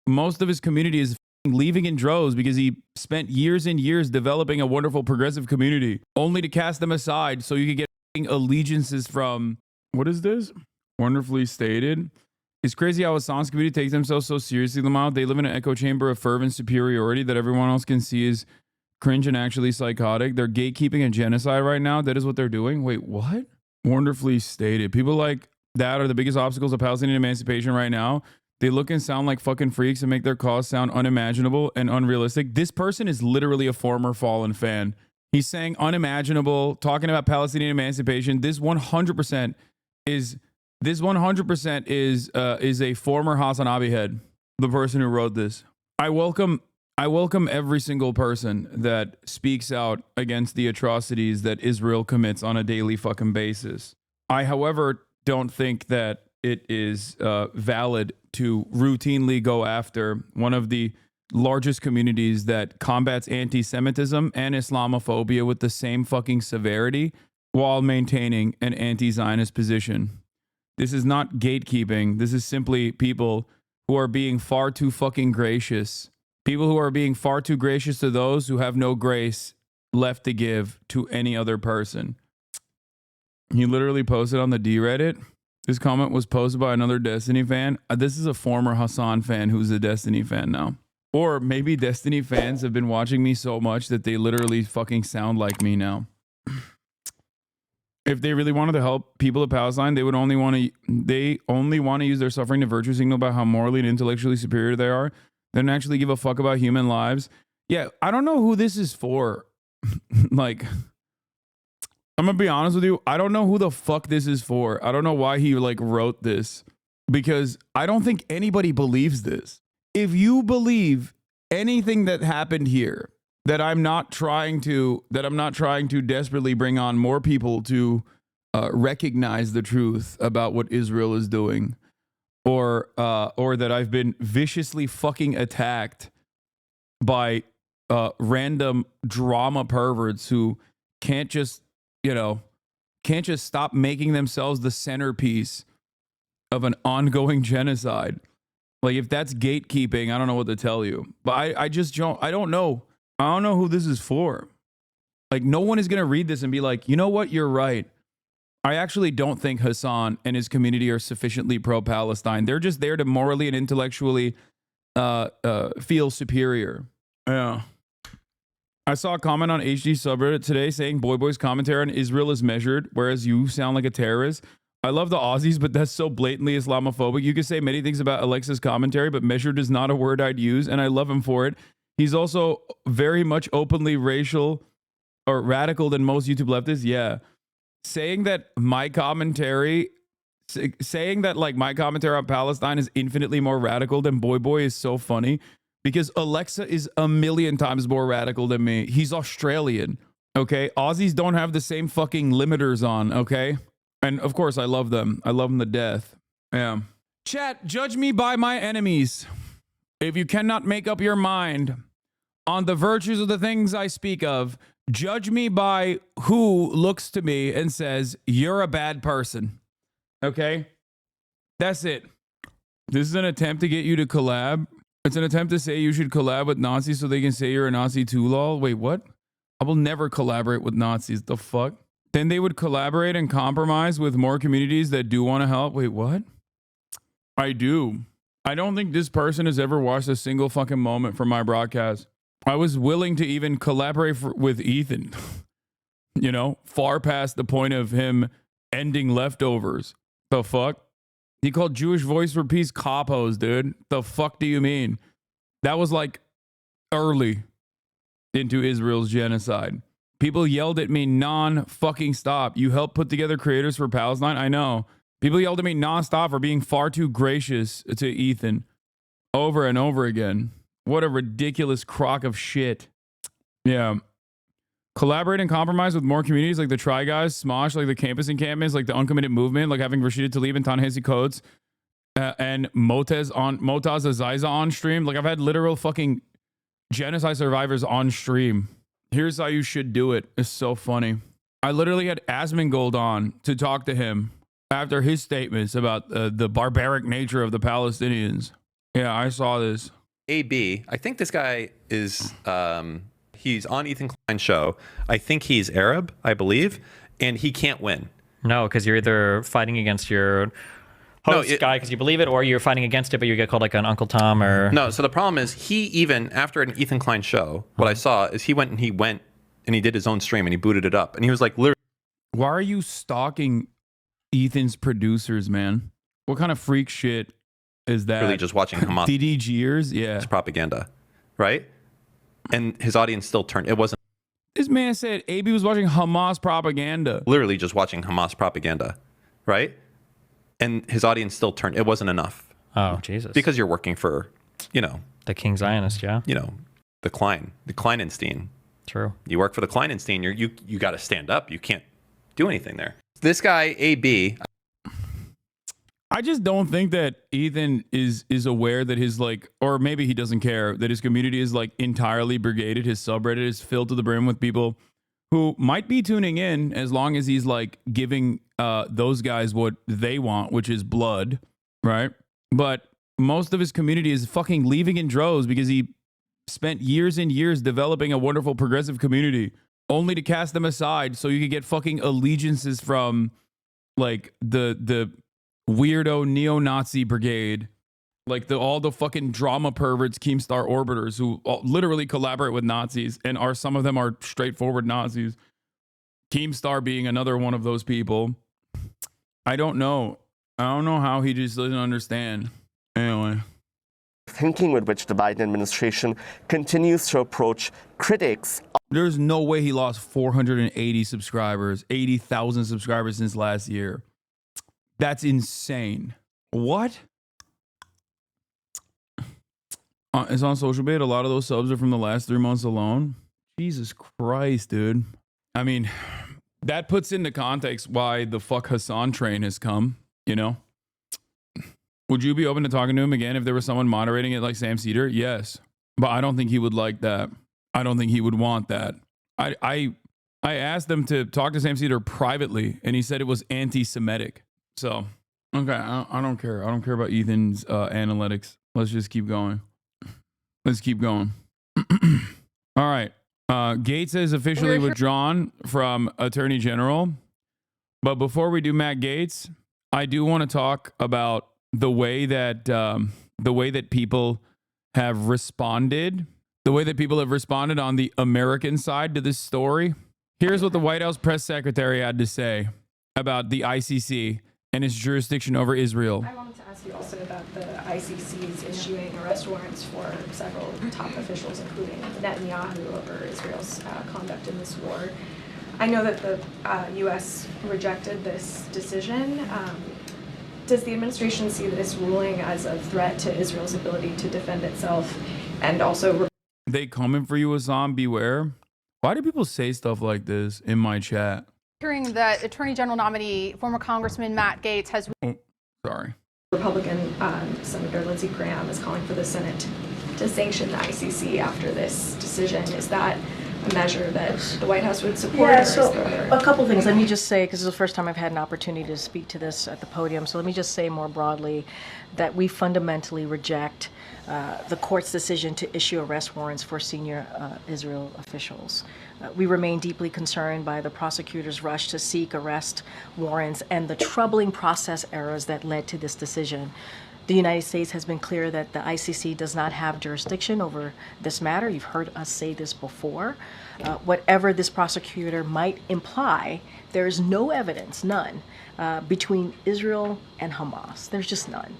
most of his community is leaving in droves because he spent years and years developing a wonderful progressive community only to cast them aside so you could get allegiances from, what is this? Wonderfully stated. It's crazy how Hasan's community takes themselves so seriously, Lamau. They live in an echo chamber of fervent superiority that everyone else can see is cringe and actually psychotic. They're gatekeeping and genocide right now. That is what they're doing. Wait, what? Wonderfully stated. People like that are the biggest obstacles of Palestinian emancipation right now. They look and sound like fucking freaks and make their cause sound unimaginable and unrealistic. This person is literally a former fallen fan. He's saying unimaginable, talking about Palestinian emancipation. This 100% is a former Hasanabi head, the person who wrote this. I welcome every single person that speaks out against the atrocities that Israel commits on a daily fucking basis. I, however, don't think that it is valid to routinely go after one of the largest communities that combats anti-Semitism and Islamophobia with the same fucking severity while maintaining an anti-Zionist position. This is not gatekeeping. This is simply people who are being far too fucking gracious. People who are being far too gracious to those who have no grace left to give to any other person. He literally posted on the D-Reddit. This comment was posted by another Destiny fan. This is a former Hasan fan who's a Destiny fan now. Or maybe Destiny fans have been watching me so much that they literally fucking sound like me now. If they really wanted to help people of Palestine, they only want to use their suffering to virtue signal about how morally and intellectually superior they are. They don't actually give a fuck about human lives. Yeah, I don't know who this is for. Like, I'm gonna be honest with you. I don't know who the fuck this is for. I don't know why he like wrote this, because I don't think anybody believes this. If you believe anything that happened here, that I'm not trying to desperately bring on more people to recognize the truth about what Israel is doing, or that I've been viciously fucking attacked by random drama perverts who can't just stop making themselves the centerpiece of an ongoing genocide. Like, if that's gatekeeping, I don't know what to tell you. But I don't know. I don't know who this is for. Like, no one is going to read this and be like, you know what? You're right. I actually don't think Hasan and his community are sufficiently pro-Palestine. They're just there to morally and intellectually feel superior. Yeah. I saw a comment on HD subreddit today saying Boy's commentary on Israel is measured, whereas you sound like a terrorist. I love the Aussies, but that's so blatantly Islamophobic. You can say many things about Alexa's commentary, but measured is not a word I'd use, and I love him for it. He's also very much openly racial or radical than most YouTube leftists. Yeah. Saying that my commentary on Palestine is infinitely more radical than Boy is so funny, because Alexa is a million times more radical than me. He's Australian. Okay. Aussies don't have the same fucking limiters on. Okay. And of course I love them. I love them to death. Yeah. Chat, judge me by my enemies. If you cannot make up your mind on the virtues of the things I speak of, judge me by who looks to me and says, you're a bad person. Okay? That's it. This is an attempt to get you to collab. It's an attempt to say you should collab with Nazis so they can say you're a Nazi too, lol. Wait, what? I will never collaborate with Nazis. The fuck? Then they would collaborate and compromise with more communities that do want to help. Wait, what? I do. I don't think this person has ever watched a single fucking moment from my broadcast. I was willing to even collaborate with Ethan, far past the point of him ending leftovers. The fuck? He called Jewish Voice for Peace coppos, dude. The fuck do you mean? That was like early into Israel's genocide. People yelled at me non-fucking stop. You helped put together Creators for Palestine? I know. People yelled at me non-stop for being far too gracious to Ethan over and over again. What a ridiculous crock of shit. Yeah. Collaborate and compromise with more communities like the Try Guys, Smosh, like the Campus Encampments, like the Uncommitted Movement, like having Rashida Tlaib and Ta-Nehisi Coates and Motaz Azaiza on stream. Like, I've had literal fucking genocide survivors on stream. Here's how you should do it. It's so funny. I literally had Asmongold on to talk to him after his statements about the barbaric nature of the Palestinians. Yeah, I saw this. AB, I think this guy is, he's on Ethan Klein's show. I think he's Arab, I believe, and he can't win. No, because you're either fighting against your host guy because you believe it, or you're fighting against it, but you get called like an Uncle Tom or... No, so the problem is he even, after an Ethan Klein show, what I saw is he went and he did his own stream and he booted it up. And he was like, literally... Why are you stalking Ethan's producers, man? What kind of freak shit is that? Really just watching Hamas. DDGers? Yeah. It's propaganda, right? And his audience still turned. It wasn't. This man said AB was watching Hamas propaganda. Literally just watching Hamas propaganda, right? And his audience still turned. It wasn't enough. Oh, Jesus. Because you're working for, the King Zionist, yeah. The Kleinenstein. True. You work for the Kleinenstein. You got to stand up. You can't do anything there. This guy, AB. I just don't think that Ethan is aware that his or maybe he doesn't care that his community is entirely brigaded. His subreddit is filled to the brim with people who might be tuning in as long as he's giving those guys what they want, which is blood, right? But most of his community is fucking leaving in droves because he spent years and years developing a wonderful progressive community only to cast them aside so you could get fucking allegiances from the weirdo neo-Nazi brigade, all the fucking drama perverts, Keemstar orbiters who literally collaborate with Nazis, and some of them are straightforward Nazis. Keemstar being another one of those people. I don't know how he just doesn't understand. Anyway. Thinking with which the Biden administration continues to approach critics. There's no way he lost 480 subscribers, 80,000 subscribers since last year. That's insane. What? It's on Social Bait. A lot of those subs are from the last 3 months alone. Jesus Christ, dude. I mean, that puts into context why the fuck Hasan train has come, Would you be open to talking to him again if there was someone moderating it like Sam Cedar? Yes. But I don't think he would like that. I don't think he would want that. I asked them to talk to Sam Cedar privately, and he said it was anti-Semitic. So, okay, I don't care. I don't care about Ethan's analytics. Let's just keep going. Let's keep going. All right. Gates is officially withdrawn from Attorney General. But before we do Matt Gates, I do want to talk about the way that people have responded. The way that people have responded on the American side to this story. Here's what the White House press secretary had to say about the ICC and its jurisdiction over Israel. I wanted to ask you also about the ICC's issuing arrest warrants for several top officials, including Netanyahu, over Israel's conduct in this war. I know that the U.S. rejected this decision. Does the administration see this ruling as a threat to Israel's ability to defend itself and also... They coming for you, Hassan, beware. Why do people say stuff like this in my chat? Hearing that Attorney General nominee, former Congressman Matt Gaetz has... Oh, sorry. Republican Senator Lindsey Graham is calling for the Senate to sanction the ICC after this decision. Is that a measure that the White House would support? Yeah, so a couple things. Let me just say, because this is the first time I've had an opportunity to speak to this at the podium, so let me just say more broadly that we fundamentally reject the court's decision to issue arrest warrants for senior Israel officials. We remain deeply concerned by the prosecutor's rush to seek arrest warrants and the troubling process errors that led to this decision. The United States has been clear that the ICC does not have jurisdiction over this matter. You've heard us say this before. Whatever this prosecutor might imply, there is no evidence, none, between Israel and Hamas. There's just none.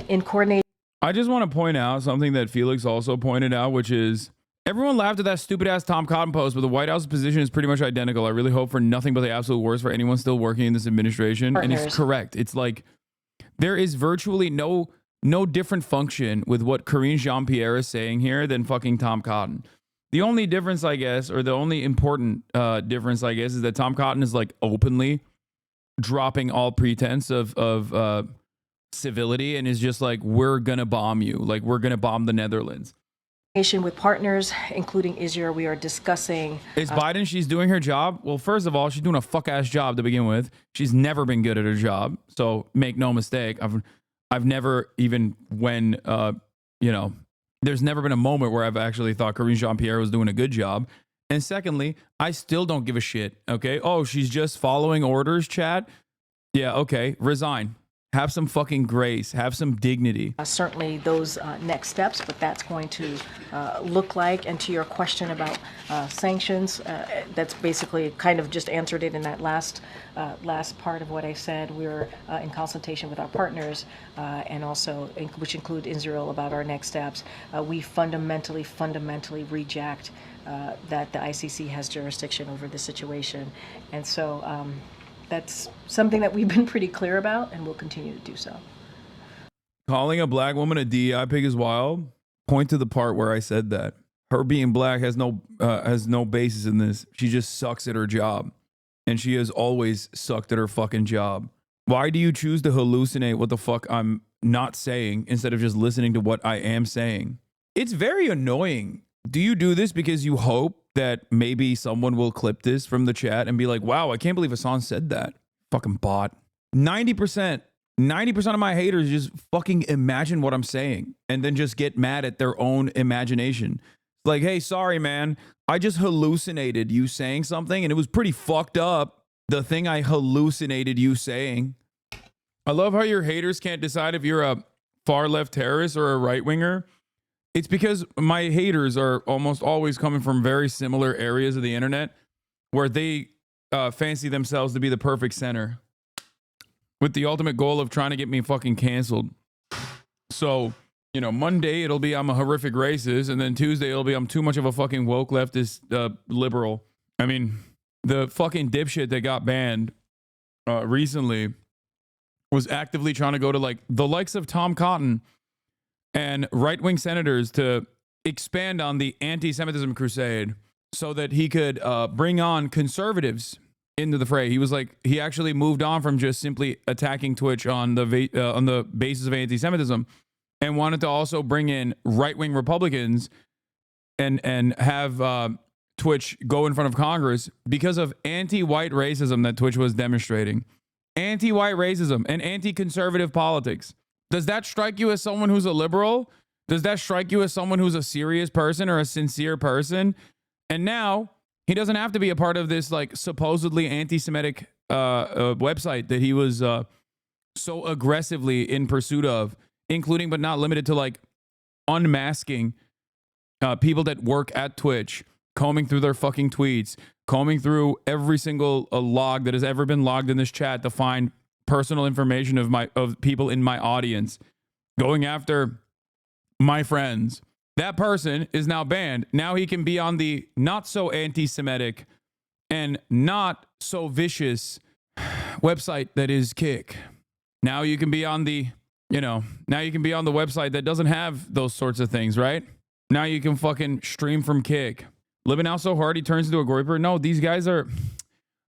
In coordination. I just want to point out something that Felix also pointed out, which is everyone laughed at that stupid ass Tom Cotton post, but the White House's position is pretty much identical. I really hope for nothing but the absolute worst for anyone still working in this administration. Partners. And it's correct. It's like there is virtually no different function with what Karine Jean-Pierre is saying here than fucking Tom Cotton. The only difference, I guess, or the only important difference, I guess, is that Tom Cotton is like openly dropping all pretense of civility and is just like, we're gonna bomb you, like we're gonna bomb the Netherlands. With partners, including Israel, we are discussing... Is Biden, she's doing her job? Well, first of all, she's doing a fuck-ass job to begin with. She's never been good at her job, so make no mistake. I've never, even when, There's never been a moment where I've actually thought Karine Jean-Pierre was doing a good job. And secondly, I still don't give a shit. Okay. Oh, she's just following orders, chat. Yeah. Okay. Resign. Have some fucking grace. Have some dignity. Certainly those next steps, but that's going to look like, and to your question about sanctions, that's basically kind of just answered it in that last part of what I said. We're in consultation with our partners and also, which include Israel, about our next steps. We fundamentally reject that the ICC has jurisdiction over the situation. And so that's something that we've been pretty clear about, and we'll continue to do so. Calling a black woman a DEI pig is wild. Point to the part where I said that. Her being black has no basis in this. She just sucks at her job. And she has always sucked at her fucking job. Why do you choose to hallucinate what the fuck I'm not saying instead of just listening to what I am saying? It's very annoying. Do you do this because you hope that maybe someone will clip this from the chat and be like, wow, I can't believe Hasan said that? Fucking bot. 90% of my haters just fucking imagine what I'm saying and then just get mad at their own imagination. It's like, hey, sorry, man. I just hallucinated you saying something and it was pretty fucked up. The thing I hallucinated you saying. I love how your haters can't decide if you're a far left terrorist or a right winger. It's because my haters are almost always coming from very similar areas of the internet where they fancy themselves to be the perfect center with the ultimate goal of trying to get me fucking canceled. So, you know, Monday it'll be I'm a horrific racist, and then Tuesday it'll be I'm too much of a fucking woke leftist liberal. I mean, the fucking dipshit that got banned recently was actively trying to go to like the likes of Tom Cotton and right-wing senators to expand on the anti-Semitism crusade so that he could bring on conservatives into the fray. He was like, he actually moved on from just simply attacking Twitch on the basis of anti-Semitism and wanted to also bring in right-wing Republicans and have Twitch go in front of Congress because of anti-white racism that Twitch was demonstrating. Anti-white racism and anti-conservative politics. Does that strike you as someone who's a liberal? Does that strike you as someone who's a serious person or a sincere person? And now he doesn't have to be a part of this like supposedly anti-Semitic website that he was so aggressively in pursuit of, including but not limited to like unmasking people that work at Twitch, combing through their fucking tweets, combing through every single log that has ever been logged in this chat to find personal information of people in my audience, going after my friends. That person is now banned. Now he can be on the not so anti-Semitic and not so vicious website that is Kick. Now you can be on the, now you can be on the website that doesn't have those sorts of things, right? Now you can fucking stream from Kick. Living out so hard he turns into a groiper. No, these guys are,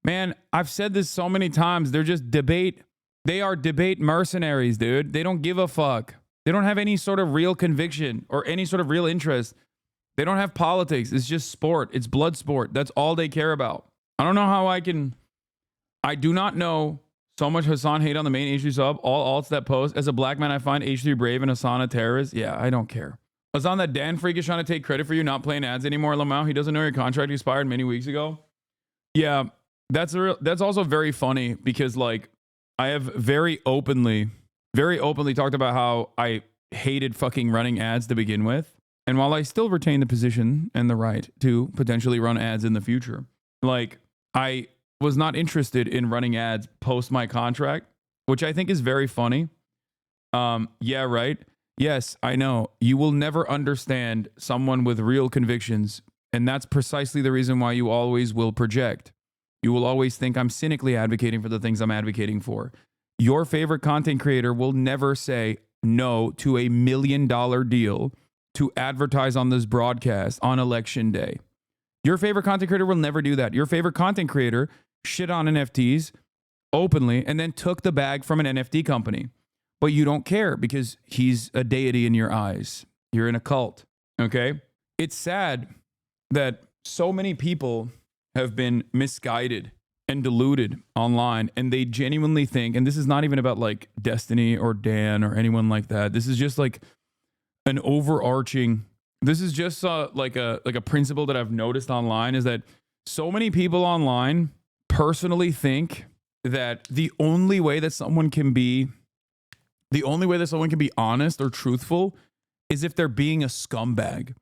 man, I've said this so many times. They're just debate. They are debate mercenaries, dude. They don't give a fuck. They don't have any sort of real conviction or any sort of real interest. They don't have politics. It's just sport. It's blood sport. That's all they care about. I don't know how I do not know so much Hasan hate on the main H3 sub. All alts that post. As a black man, I find H3 brave and Hasan a terrorist. Yeah, I don't care. Hasan, that Dan freak is trying to take credit for you not playing ads anymore, Lamau. He doesn't know your contract expired many weeks ago. Yeah, that's also very funny because like I have very openly talked about how I hated fucking running ads to begin with. And while I still retain the position and the right to potentially run ads in the future, like I was not interested in running ads post my contract, which I think is very funny. Yeah, right. Yes, I know. You will never understand someone with real convictions. And that's precisely the reason why you always will project. You will always think I'm cynically advocating for the things I'm advocating for. Your favorite content creator will never say no to $1 million deal to advertise on this broadcast on election day. Your favorite content creator will never do that. Your favorite content creator shit on NFTs openly and then took the bag from an NFT company. But you don't care because he's a deity in your eyes. You're in a cult, okay? It's sad that so many people have been misguided and deluded online, and they genuinely think, and this is not even about like Destiny or Dan or anyone like that. This is just like an overarching, this is just like a principle that I've noticed online, is that so many people online personally think that the only way that someone can be honest or truthful is if they're being a scumbag.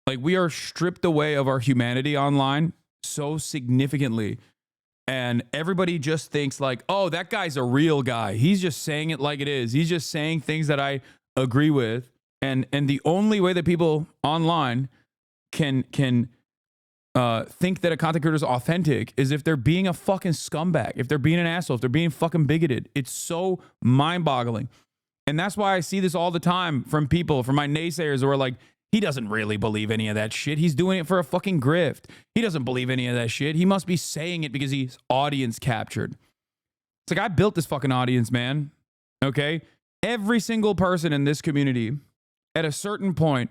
Like, we are stripped away of our humanity online so significantly. And everybody just thinks like, oh, that guy's a real guy. He's just saying it like it is. He's just saying things that I agree with. And the only way that people online can think that a content creator is authentic is if they're being a fucking scumbag, if they're being an asshole, if they're being fucking bigoted. It's so mind-boggling. And that's why I see this all the time from people, from my naysayers who are like, he doesn't really believe any of that shit. He's doing it for a fucking grift. He doesn't believe any of that shit. He must be saying it because he's audience captured. It's like, I built this fucking audience, man. Okay? Every single person in this community at a certain point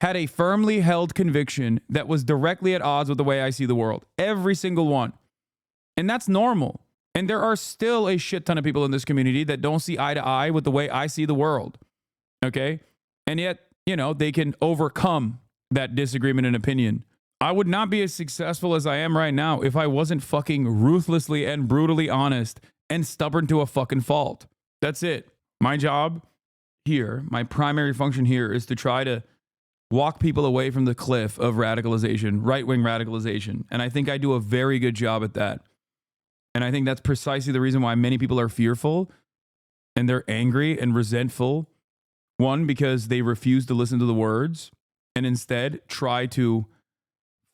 had a firmly held conviction that was directly at odds with the way I see the world. Every single one. And that's normal. And there are still a shit ton of people in this community that don't see eye to eye with the way I see the world. Okay? And yet, you know, they can overcome that disagreement and opinion. I would not be as successful as I am right now if I wasn't fucking ruthlessly and brutally honest and stubborn to a fucking fault. That's it. My job here, my primary function here, is to try to walk people away from the cliff of radicalization, right-wing radicalization. And I think I do a very good job at that. And I think that's precisely the reason why many people are fearful and they're angry and resentful. One, because they refuse to listen to the words and instead try to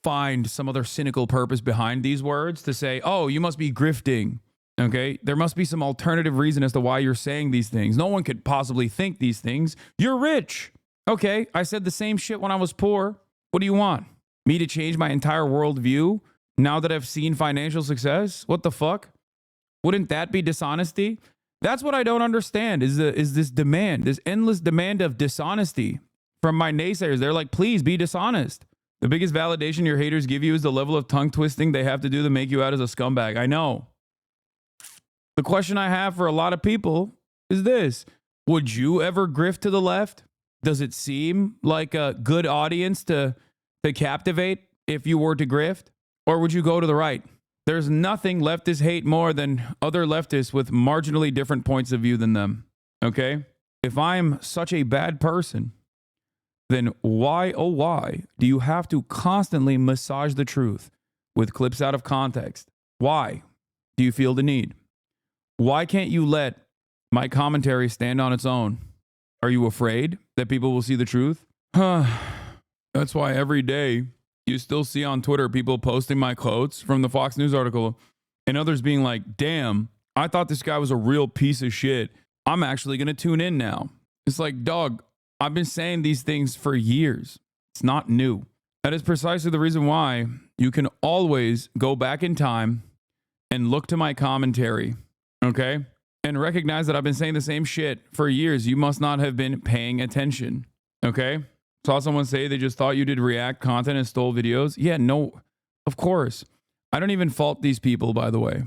find some other cynical purpose behind these words to say, oh, you must be grifting. Okay, there must be some alternative reason as to why you're saying these things. No one could possibly think these things. You're rich. Okay, I said the same shit when I was poor. What do you want? Me to change my entire worldview now that I've seen financial success? What the fuck? Wouldn't that be dishonesty? That's what I don't understand is this demand, this endless demand of dishonesty from my naysayers. They're like, please be dishonest. The biggest validation your haters give you is the level of tongue twisting they have to do to make you out as a scumbag. I know. The question I have for a lot of people is this: would you ever grift to the left? Does it seem like a good audience to captivate if you were to grift? Or would you go to the right? There's nothing leftists hate more than other leftists with marginally different points of view than them. Okay? If I'm such a bad person, then why, oh why, do you have to constantly massage the truth with clips out of context? Why do you feel the need? Why can't you let my commentary stand on its own? Are you afraid that people will see the truth? That's why every day you still see on Twitter people posting my quotes from the Fox News article and others being like, damn, I thought this guy was a real piece of shit. I'm actually going to tune in now. It's like, dog, I've been saying these things for years. It's not new. That is precisely the reason why you can always go back in time and look to my commentary, okay? And recognize that I've been saying the same shit for years. You must not have been paying attention, okay? Saw someone say they just thought you did React content and stole videos. Yeah, no, of course. I don't even fault these people, by the way.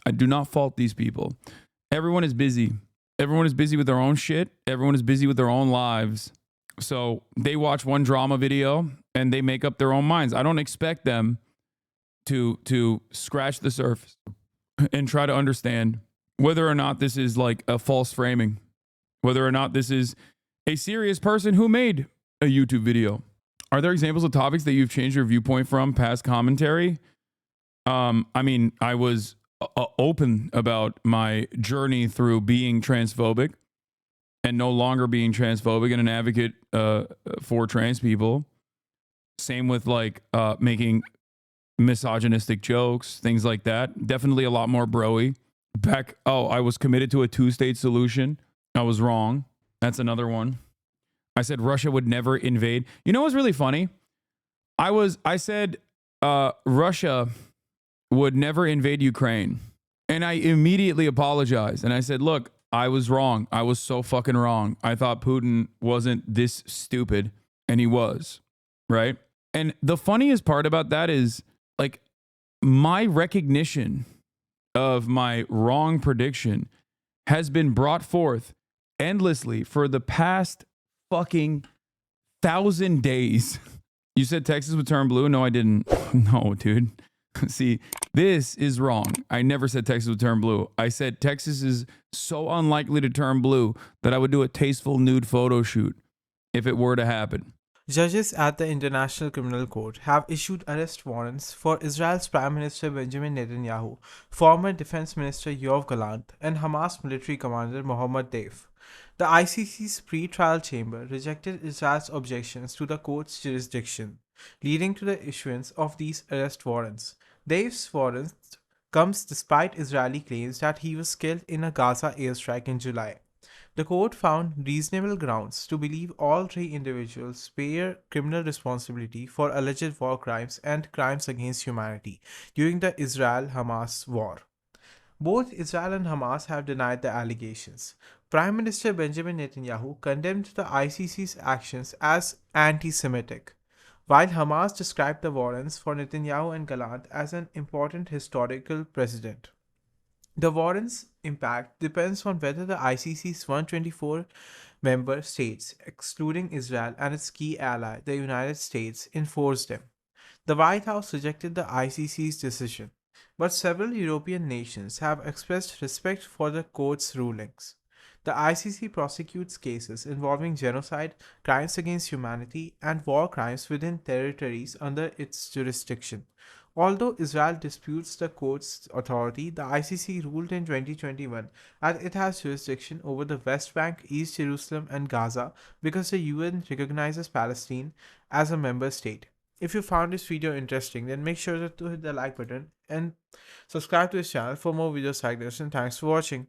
I do not fault these people. Everyone is busy. Everyone is busy with their own shit. Everyone is busy with their own lives. So they watch one drama video and they make up their own minds. I don't expect them to scratch the surface and try to understand whether or not this is like a false framing, whether or not this is a serious person who made a YouTube video. Are there examples of topics that you've changed your viewpoint from past commentary? I mean, I was open about my journey through being transphobic and no longer being transphobic and an advocate for trans people. Same with like making misogynistic jokes, things like that. Definitely a lot more broy. I was committed to a two-state solution. I was wrong. That's another one. I said Russia would never invade. You know what's really funny? I said Russia would never invade Ukraine. And I immediately apologized. And I said, look, I was wrong. I was so fucking wrong. I thought Putin wasn't this stupid. And he was, right? And the funniest part about that is like my recognition of my wrong prediction has been brought forth endlessly for the past fucking 1,000 days. You said Texas would turn blue? No, I didn't. No, dude. See, this is wrong. I never said Texas would turn blue. I said Texas is so unlikely to turn blue that I would do a tasteful nude photo shoot if it were to happen. Judges at the International Criminal Court have issued arrest warrants for Israel's Prime Minister Benjamin Netanyahu, former Defense Minister Yoav Gallant, and Hamas military commander Mohammad Deif. The ICC's pre-trial chamber rejected Israel's objections to the court's jurisdiction, leading to the issuance of these arrest warrants. Deif's warrant comes despite Israeli claims that he was killed in a Gaza airstrike in July. The court found reasonable grounds to believe all three individuals bear criminal responsibility for alleged war crimes and crimes against humanity during the Israel-Hamas war. Both Israel and Hamas have denied the allegations. Prime Minister Benjamin Netanyahu condemned the ICC's actions as anti-Semitic, while Hamas described the warrants for Netanyahu and Gallant as an important historical precedent. The warrants' impact depends on whether the ICC's 124 member states, excluding Israel and its key ally, the United States, enforce them. The White House rejected the ICC's decision, but several European nations have expressed respect for the court's rulings. The ICC prosecutes cases involving genocide, crimes against humanity, and war crimes within territories under its jurisdiction. Although Israel disputes the court's authority, the ICC ruled in 2021 that it has jurisdiction over the West Bank, East Jerusalem, and Gaza because the UN recognizes Palestine as a member state. If you found this video interesting, then make sure to hit the like button and subscribe to this channel for more videos like this, and thanks for watching.